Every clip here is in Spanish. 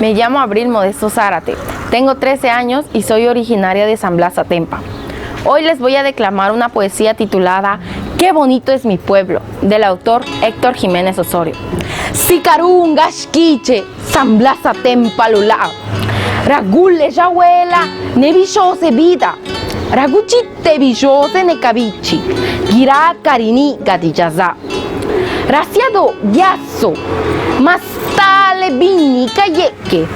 Me llamo Abril Modesto Zárate, tengo 13 años y soy originaria de San Blas Atempa. Hoy les voy a declamar una poesía titulada Qué bonito es mi pueblo, del autor Héctor Jiménez Osorio. Sicarunga shkiche, San Blas Atempa lula, ragulle yahuela, ne villose vida, raguchite villose ne cavici, gira carini gadijaza. Rasiado yasso, mastale bini kayeke,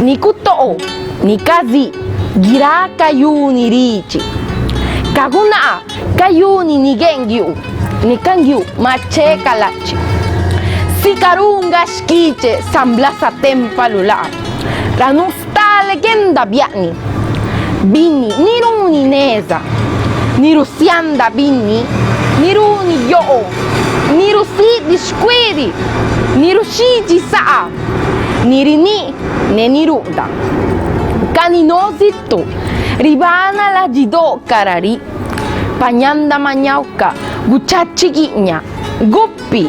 ni kuto, ni kazi, gira kayuni richi. Kaguna kayuni ni gengyu, ni kangyu mache kalachi. Sikarunga shkiche San Blas Atempa lula, ranusta legenda biani, bini niruni neza, nirusianda bini, niruni yo. Nirusi disquiri, nirushiji saa, nirini ne niruda. Caninosito, ribana la jido karari, pañanda mañauca, guchachiquiña, guppi,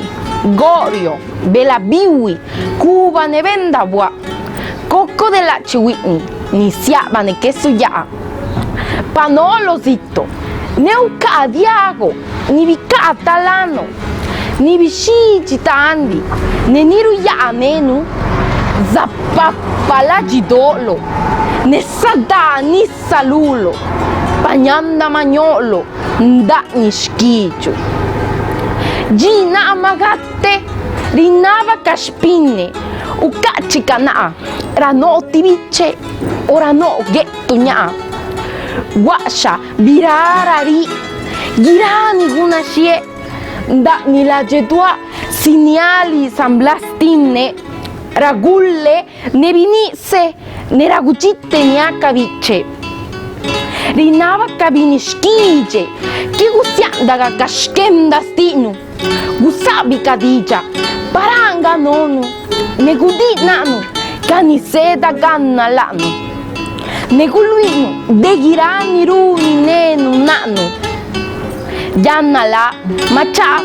gorio, belabiwi, cuba ne venda bua, coco de la chihuitni, ni siaba ne queso ya. Panolosito, neuca diago, ni vica talano, ni bishiji tandi, ne niru ya menu, zapapala jidolo, ne sada ni salulo, pañanda magnolo, nda ni schiccio. Gina amagate, rinava caspine, ucaci cana, ranoti vice, ora no ghetto nya. Guascia, virarari, girani gunashie, da nila jedua segnali San Blas tinne, ragulle ne vinisse, ne ragucitte neanche vice. Rinava cabini schige, che gusianda ga cascenda stinu, gusabi cadigia, paranga nonu, ne gudi nanu, caniseda ganna lanu, ne guluinu, de girani runi nenu nanu. Gianna la, ma ciao,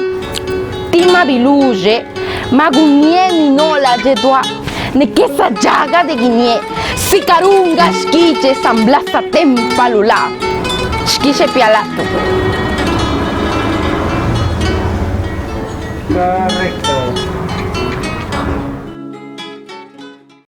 tima biluge, ma gunieni no la jedua, ne che sa giaga de ghinie, si carunga schicce San Blas Atempa lula, schicce pialato. Correcto.